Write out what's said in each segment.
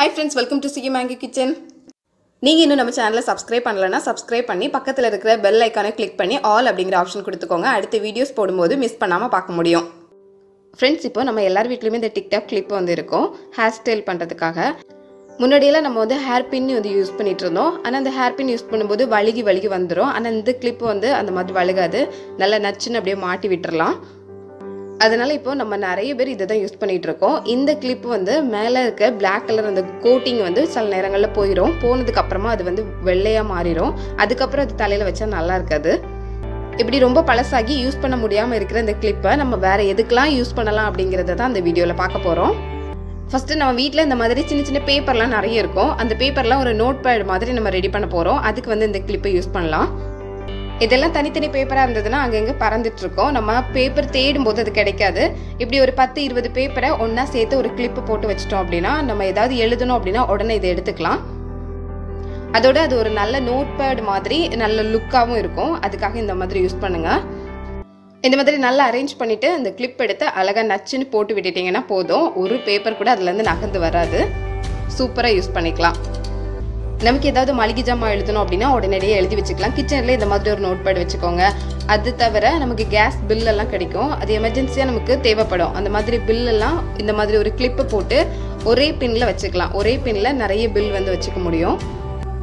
Hi friends, welcome to Sugi Mango Kitchen. நீங்க இன்னும் நம்ம சேனலை சப்ஸ்கிரைப் பண்ணலனா சப்ஸ்கிரைப் பண்ணி பக்கத்துல இருக்கிற பெல் ஐகானை கிளிக் பண்ணி ஆல் அப்படிங்கற ஆப்ஷன் கொடுத்துக்கோங்க. அடுத்த வீடியோஸ் போடும்போது மிஸ் பண்ணாம பார்க்க முடியும். Friends, இப்போ நம்ம எல்லார் வீட்லயுமே இந்த TikTok clip வந்து இருக்கும் ஹேர் ஸ்டைல் பண்றதுக்காக. முன்னாடியெல்லாம் நம்ம வந்து ஹேர் பின் வந்து யூஸ் பண்ணிட்டு இருந்தோம். ஆனா அந்த ஹேர் பின் யூஸ் பண்ணும்போது வழுகி வந்துரும். ஆனா இந்த clip வந்து அந்த மாதிரி வழுகாது. நல்லா நச்சுன்னு அப்படியே மாட்டி விட்டுறலாம். அதனால இப்போ நம்ம நிறைய பேர் இத தான் யூஸ் பண்ணிட்டு இருக்கோம். இந்த கிளிப் வந்து மேலே இருக்க Black கலர் அந்த கோட்டிங் வந்து சில நேரங்கள்ல போயிடும். போனதுக்கு அப்புறமா அது வந்து வெள்ளையா மாறிடும். அதுக்கு அப்புறம் அது தலையில வச்சா நல்லா இருக்காது. இப்படி ரொம்ப பழசாகி யூஸ் பண்ண முடியாம இருக்கிற இந்த கிளிப்பை நம்ம வேற எதுக்கெல்லாம் யூஸ் பண்ணலாம் அப்படிங்கறத தான் இந்த வீடியோல பார்க்க போறோம். ஃபர்ஸ்ட் நம்ம வீட்ல இந்த மாதிரி சின்ன சின்ன பேப்பர்லாம் நிறைய இருக்கும். அந்த பேப்பர்லாம் ஒரு நோட் பேட் மாதிரி நம்ம ரெடி பண்ண போறோம். அதுக்கு வந்து இந்த கிளிப்பை யூஸ் பண்ணலாம். இதெல்லாம் தனித்தனி பேப்பரா இருந்ததுன்னா அங்கங்க பறந்துட்டு இருக்கும். நம்ம பேப்பர் தேடும் போது அது கிடைக்காது. இப்படி ஒரு 10-20 பேப்பரை ஒண்ணா சேர்த்து ஒரு கிளிப் போட்டு வச்சிட்டோம் அப்படின்னா நம்ம ஏதாவது எழுதணும் அப்படின்னா உடனே இதை எடுத்துக்கலாம். அதோட அது ஒரு நல்ல நோட் பேட் மாதிரி நல்ல லுக்காவும் இருக்கும். அதுக்காக இந்த மாதிரி யூஸ் பண்ணுங்க. இந்த மாதிரி நல்லா அரேஞ்ச் பண்ணிட்டு இந்த கிளிப் எடுத்து அழகா நச்சுன்னு போட்டு விட்டுட்டீங்கன்னா போதும். ஒரு பேப்பர் கூட அதுல இருந்து நகர்ந்து வராது. சூப்பரா யூஸ் பண்ணிக்கலாம். நமக்கு ஏதாவது மளிகை ஜாமான் எழுதணும் அப்படின்னா உடனடியே எழுதி வச்சுக்கலாம். கிச்சன்ல இந்த மாதிரி ஒரு நோட் பேட் வச்சுக்கோங்க. அது தவிர நமக்கு கேஸ் பில் எல்லாம் கிடைக்கும். அது எமர்ஜென்சியா நமக்கு தேவைப்படும். அந்த மாதிரி பில் எல்லாம் இந்த மாதிரி ஒரு கிளிப்பை போட்டு ஒரே பின்ல வச்சுக்கலாம். ஒரே பின்ல நிறைய பில் வந்து வச்சுக்க முடியும்.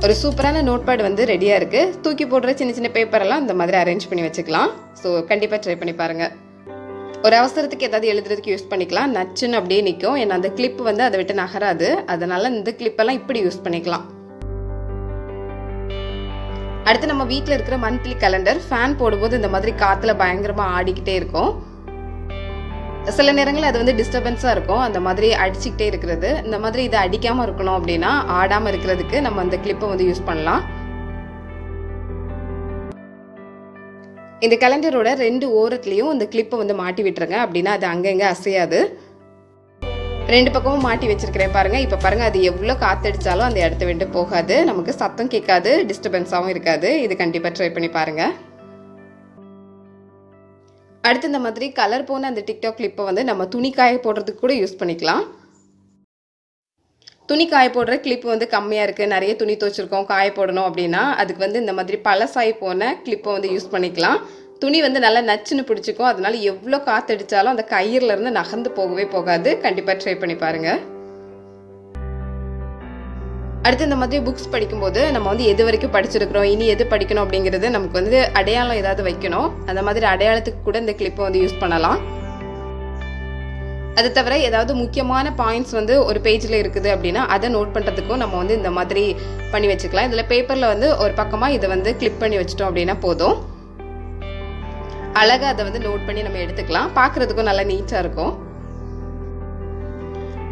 ஒரு சூப்பரான நோட் பேட் வந்து ரெடியா இருக்கு. தூக்கி போடுற சின்ன சின்ன பேப்பர் எல்லாம் இந்த மாதிரி அரேஞ்ச் பண்ணி வச்சுக்கலாம். ஸோ கண்டிப்பா ட்ரை பண்ணி பாருங்க. ஒரு அவசரத்துக்கு ஏதாவது எழுதுறதுக்கு யூஸ் பண்ணிக்கலாம். நச்சுன்னு அப்படியே நிற்கும். ஏன்னா அந்த கிளிப் வந்து அதை விட்டு நகராது. அதனால இந்த கிளிப்பெல்லாம் இப்படி யூஸ் பண்ணிக்கலாம். அடுத்து நம்ம வீட்டில் இருக்கிற மந்த்லி கேலண்டர் ஃபேன் போடும்போது இந்த மாதிரி காத்துல பயங்கரமா ஆடிக்கிட்டே இருக்கும். சில நேரங்கள் அது வந்து டிஸ்டர்பன்ஸா இருக்கும். அந்த மாதிரி அடிச்சுக்கிட்டே இருக்கிறது. இந்த மாதிரி இதை அடிக்காம இருக்கணும் அப்படின்னா ஆடாம இருக்கிறதுக்கு நம்ம அந்த கிளிப்பை வந்து யூஸ் பண்ணலாம். இந்த கேலண்டரோட 2 ஓரத்துலயும் இந்த கிளிப்பை வந்து மாட்டி விட்டுருங்க. அப்படின்னா அது அங்கங்க அசையாது. 2 பக்கமும் மாட்டி வச்சிருக்கிறேன் பாருங்க. இப்ப பாருங்க அது எவ்வளவு காத்தடிச்சாலும் அந்த இடத்த விட்டு போகாது. நமக்கு சத்தம் கேட்காது, டிஸ்டர்பன்ஸாவும் இருக்காது. இது கண்டிப்பா ட்ரை பண்ணி பாருங்க. அடுத்து இந்த மாதிரி கலர் போன அந்த டிக்டாக் கிளிப்பை வந்து நம்ம துணி காய போடுறதுக்கு கூட யூஸ் பண்ணிக்கலாம். துணி காய போடுற கிளிப் வந்து கம்மியா இருக்கு, நிறைய துணி துவைச்சிருக்கோம், காய போடணும் அப்படின்னா அதுக்கு வந்து இந்த மாதிரி பழசாய் போன கிளிப்பை வந்து யூஸ் பண்ணிக்கலாம். துணி வந்து நல்லா நச்சுன்னு பிடிச்சிக்கும். அதனால எவ்வளோ காத்தடிச்சாலும் அந்த கயிறுல இருந்து நகர்ந்து போகவே போகாது. கண்டிப்பா ட்ரை பண்ணி பாருங்க. அடுத்து இந்த மாதிரி புக்ஸ் படிக்கும்போது நம்ம வந்து எது வரைக்கும் படிச்சிருக்கிறோம், இனி எது படிக்கணும் அப்படிங்கிறது நமக்கு வந்து அடையாளம் ஏதாவது வைக்கணும். அந்த மாதிரி அடையாளத்துக்கு கூட இந்த கிளிப்பை வந்து யூஸ் பண்ணலாம். அது தவிர ஏதாவது முக்கியமான பாயிண்ட்ஸ் வந்து ஒரு பேஜ்ல இருக்குது அப்படின்னா அதை நோட் பண்றதுக்கும் நம்ம வந்து இந்த மாதிரி பண்ணி வச்சுக்கலாம். இதுல பேப்பர்ல வந்து ஒரு பக்கமா இதை வந்து கிளிப் பண்ணி வச்சிட்டோம் அப்படின்னா போதும். அழகா அதை வந்து நோட் பண்ணி நம்ம எடுத்துக்கலாம். பார்க்கறதுக்கும் நல்லா நீட்டா இருக்கும்.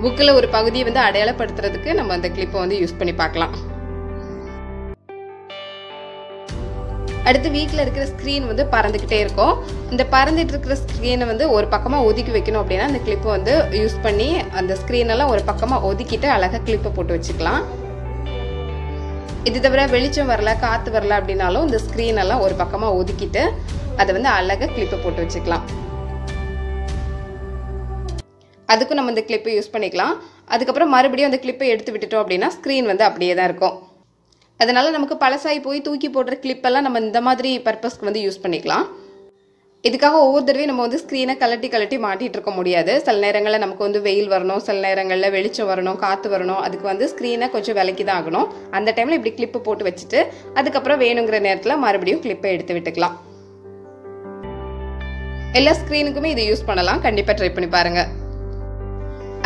புக்கில் ஒரு பகுதியை வந்து அடையாளப்படுத்துறதுக்கு நம்ம அந்த கிளிப்பை வந்து யூஸ் பண்ணி பார்க்கலாம். அடுத்து வீட்டில் இருக்கிற ஸ்க்ரீன் வந்து பறந்துக்கிட்டே இருக்கும். இந்த பறந்துட்டு இருக்கிற ஸ்க்ரீனை வந்து ஒரு பக்கமாக ஒதுக்கி வைக்கணும் அப்படின்னா அந்த கிளிப்பை வந்து யூஸ் பண்ணி அந்த ஸ்க்ரீனெல்லாம் ஒரு பக்கமாக ஒதுக்கிட்டு அழகாக கிளிப்பை போட்டு வச்சுக்கலாம். இது தவிர வெளிச்சம் வரல, காற்று வரல அப்படின்னாலும் இந்த ஸ்க்ரீன் எல்லாம் ஒரு பக்கமாக ஒதுக்கிட்டு அதை வந்து அழகாக கிளிப்பை போட்டு வச்சுக்கலாம். அதுக்கும் நம்ம இந்த கிளிப்பை யூஸ் பண்ணிக்கலாம். அதுக்கப்புறம் மறுபடியும் அந்த கிளிப்பை எடுத்து விட்டுட்டோம் அப்படின்னா ஸ்க்ரீன் வந்து அப்படியே தான் இருக்கும். அதனால நமக்கு பழசாகி போய் தூக்கி போடுற கிளிப்பெல்லாம் நம்ம இந்த மாதிரி பர்பஸ்க்கு வந்து யூஸ் பண்ணிக்கலாம். இதுக்காக ஒவ்வொரு தடவையும் நம்ம வந்து ஸ்க்ரீனை கலட்டி மாட்டிட்டு இருக்க முடியாது. சில நேரங்களில் நமக்கு வந்து வெயில் வரணும், சில நேரங்களில் வெளிச்சம் வரணும், காற்று வரணும். அதுக்கு வந்து ஸ்க்ரீனை கொஞ்சம் விலக்கி தான் ஆகணும். அந்த டைமில் இப்படி கிளிப்பு போட்டு வச்சுட்டு அதுக்கப்புறம் வேணுங்கிற நேரத்தில் மறுபடியும் கிளிப்பை எடுத்து விட்டுக்கலாம். எல்லா ஸ்க்ரீனுக்குமே இது யூஸ் பண்ணலாம். கண்டிப்பாக ட்ரை பண்ணி பாருங்க.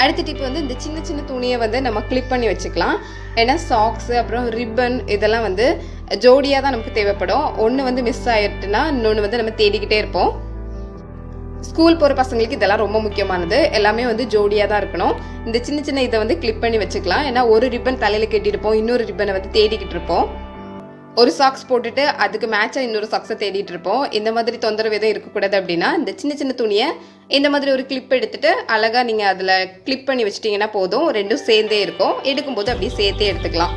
அடுத்த டிப் வந்து இந்த சின்ன சின்ன துணியை வந்து நம்ம கிளிப் பண்ணி வச்சுக்கலாம். ஏன்னா சாக்ஸ் அப்புறம் ரிப்பன் இதெல்லாம் வந்து ஜோடியாக தான் நமக்கு தேவைப்படும். ஒன்று வந்து மிஸ் ஆயிட்டுனா இன்னொன்று வந்து நம்ம தேடிக்கிட்டே இருப்போம். ஸ்கூல் போகிற பசங்களுக்கு இதெல்லாம் ரொம்ப முக்கியமானது. எல்லாமே வந்து ஜோடியாக தான் இருக்கணும். இந்த சின்ன சின்ன இதை வந்து கிளிப் பண்ணி வச்சுக்கலாம். ஏன்னா ஒரு ரிப்பன் தலையில் கட்டியிருப்போம், இன்னொரு ரிப்பனை வந்து தேடிக்கிட்டு இருப்போம். ஒரு சாக்ஸ் போட்டுட்டு அதுக்கு மேட்சா இன்னொரு சாக்ஸை தேடிட்டு இருப்போம். இந்த மாதிரி தொந்தரவு எதுவும் இருக்கக்கூடாது அப்படின்னா இந்த சின்ன சின்ன துணியை இந்த மாதிரி ஒரு கிளிப் எடுத்துட்டு அழகா நீங்க அதுல கிளிப் பண்ணி வச்சிட்டீங்கன்னா போதும். ரெண்டும் சேர்ந்தே இருக்கும். எடுக்கும்போது அப்படியே சேர்த்தே எடுத்துக்கலாம்.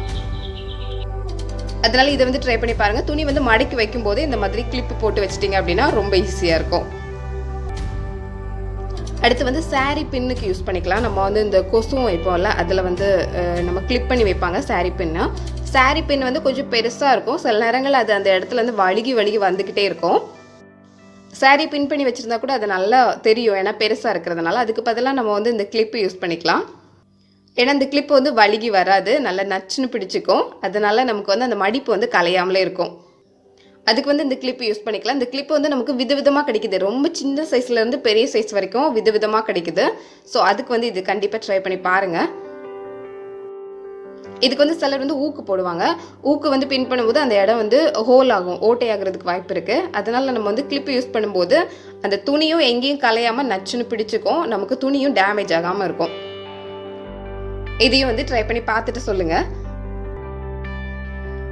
அதனால இதை வந்து ட்ரை பண்ணி பாருங்க. துணி வந்து மடக்கி வைக்கும் போது இந்த மாதிரி கிளிப் போட்டு வச்சிட்டீங்க அப்படின்னா ரொம்ப ஈஸியா இருக்கும். அடுத்து வந்து saree பின்னுக்கு யூஸ் பண்ணிக்கலாம். நம்ம வந்து இந்த கொசுவும் வைப்போம்ல, அதில் வந்து நம்ம கிளிப் பண்ணி வைப்பாங்க saree பின்னு. saree பின் வந்து கொஞ்சம் பெருசாக இருக்கும். சில நேரங்கள் அது அந்த இடத்துல வந்து வழுகி வந்துக்கிட்டே இருக்கும். saree பின் பண்ணி வச்சுருந்தா கூட அது நல்லா தெரியும், ஏன்னா பெருசாக இருக்கிறதுனால. அதுக்கு பதிலாக நம்ம வந்து இந்த கிளிப்பு யூஸ் பண்ணிக்கலாம். ஏன்னா இந்த கிளிப்பு வந்து வழுகி வராது, நல்லா நச்சுன்னு பிடிச்சிக்கும். அதனால நமக்கு வந்து அந்த மடிப்பு வந்து கலையாமலே இருக்கும். அதுக்கு வந்து இந்த கிளிப்பு யூஸ் பண்ணிக்கலாம். இந்த கிளிப்பு வந்து நமக்கு விதவிதமாக கிடைக்குது. ரொம்ப சின்ன சைஸ்லேருந்து பெரிய சைஸ் வரைக்கும் விதவிதமாக கிடைக்குது. ஸோ அதுக்கு வந்து இது கண்டிப்பாக ட்ரை பண்ணி பாருங்கள். இதுக்கு வந்து சிலர் வந்து ஊக்கு போடுவாங்க. ஊக்கு வந்து பின் பண்ணும்போது அந்த இடம் வந்து ஹோல் ஆகும், ஓட்டை ஆகிறதுக்கு வாய்ப்பு இருக்குது. அதனால நம்ம வந்து கிளிப்பு யூஸ் பண்ணும்போது அந்த துணியும் எங்கேயும் கலையாமல் நச்சுன்னு பிடிச்சிக்கும், நமக்கு துணியும் டேமேஜ் ஆகாமல் இருக்கும். இதையும் வந்து ட்ரை பண்ணி பார்த்துட்டு சொல்லுங்கள்.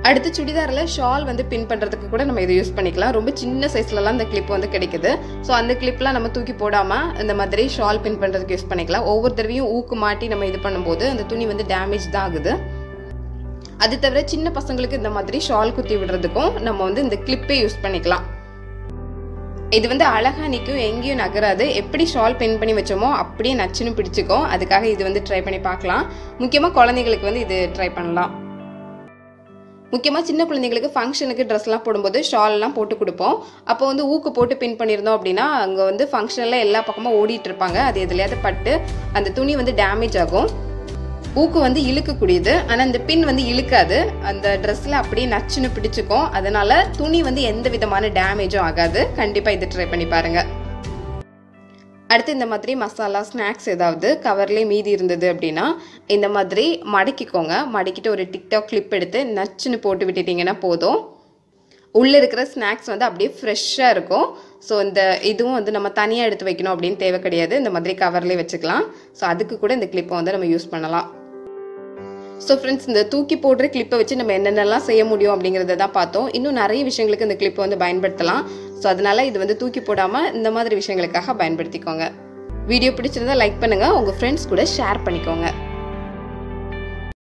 அடுத்து சுடிதாரில் ஷால் வந்து பின் பண்ணுறதுக்கு கூட நம்ம இதை யூஸ் பண்ணிக்கலாம். ரொம்ப சின்ன சைஸ்லலாம் இந்த கிளிப் வந்து கிடைக்குது. ஸோ அந்த கிளிப்லாம் நம்ம தூக்கி போடாமல் இந்த மாதிரி ஷால் பின் பண்ணுறதுக்கு யூஸ் பண்ணிக்கலாம். ஒவ்வொரு தடவையும் ஊக்கு மாட்டி நம்ம இது பண்ணும்போது அந்த துணி வந்து டேமேஜ் தான் ஆகுது. அது தவிர சின்ன பசங்களுக்கு இந்த மாதிரி ஷால் குத்தி விடுறதுக்கும் நம்ம வந்து இந்த கிளிப்பே யூஸ் பண்ணிக்கலாம். இது வந்து அழகாக நிற்கும், எங்கேயும் நகராது. எப்படி ஷால் பின் பண்ணி வச்சோமோ அப்படியே நச்சுன்னு பிடிச்சிக்கும். அதுக்காக இது வந்து ட்ரை பண்ணி பார்க்கலாம். முக்கியமாக குழந்தைங்களுக்கு வந்து இது ட்ரை பண்ணலாம். முக்கியமாக சின்ன குழந்தைங்களுக்கு ஃபங்க்ஷனுக்கு ட்ரெஸ்லாம் போடும்போது ஷால்லாம் போட்டு கொடுப்போம். அப்போ வந்து ஊக்கு போட்டு பின் பண்ணியிருந்தோம் அப்படின்னா அங்கே வந்து ஃபங்க்ஷனில் எல்லா பக்கமும் ஓடிட்டு இருப்பாங்க. அது எதுலையாவது பட்டு அந்த துணி வந்து டேமேஜ் ஆகும். ஊக்கு வந்து இழுக்கக்கூடியது, ஆனால் இந்த பின் வந்து இழுக்காது. அந்த ட்ரெஸ்ஸில் அப்படியே நச்சுன்னு பிடிச்சிக்கும். அதனால துணி வந்து எந்த விதமான டேமேஜும் ஆகாது. கண்டிப்பாக இது ட்ரை பண்ணி பாருங்கள். அடுத்து இந்த மாதிரி மசாலா ஸ்நாக்ஸ் ஏதாவது கவர்லேயே மீதி இருந்தது அப்படின்னா இந்த மாதிரி மடக்கிக்கோங்க. மடக்கிட்டு ஒரு டிக்டாக் கிளிப் எடுத்து நச்சுன்னு போட்டு விட்டுட்டிங்கன்னா போதும். உள்ளே இருக்கிற ஸ்நாக்ஸ் வந்து அப்படியே ஃப்ரெஷ்ஷாக இருக்கும். ஸோ இந்த இதுவும் வந்து நம்ம தனியாக எடுத்து வைக்கணும் அப்படின்னு தேவை கிடையாது. இந்த மாதிரி கவர்லேயே வச்சுக்கலாம். ஸோ அதுக்கு கூட இந்த கிளிப்பை வந்து நம்ம யூஸ் பண்ணலாம். ஸோ ஃப்ரெண்ட்ஸ், இந்த தூக்கி போடுற கிளிப்பை வச்சு நம்ம என்னென்னலாம் செய்ய முடியும் அப்படிங்கிறத தான் பார்த்தோம். இன்னும் நிறைய விஷயங்களுக்கு இந்த கிளிப்பை வந்து பயன்படுத்தலாம். ஸோ அதனால் இது வந்து தூக்கி போடாமல் இந்த மாதிரி விஷயங்களுக்காக பயன்படுத்திக்கோங்க. வீடியோ பிடிச்சிருந்தா லைக் பண்ணுங்கள், உங்கள் ஃப்ரெண்ட்ஸ் கூட ஷேர் பண்ணிக்கோங்க.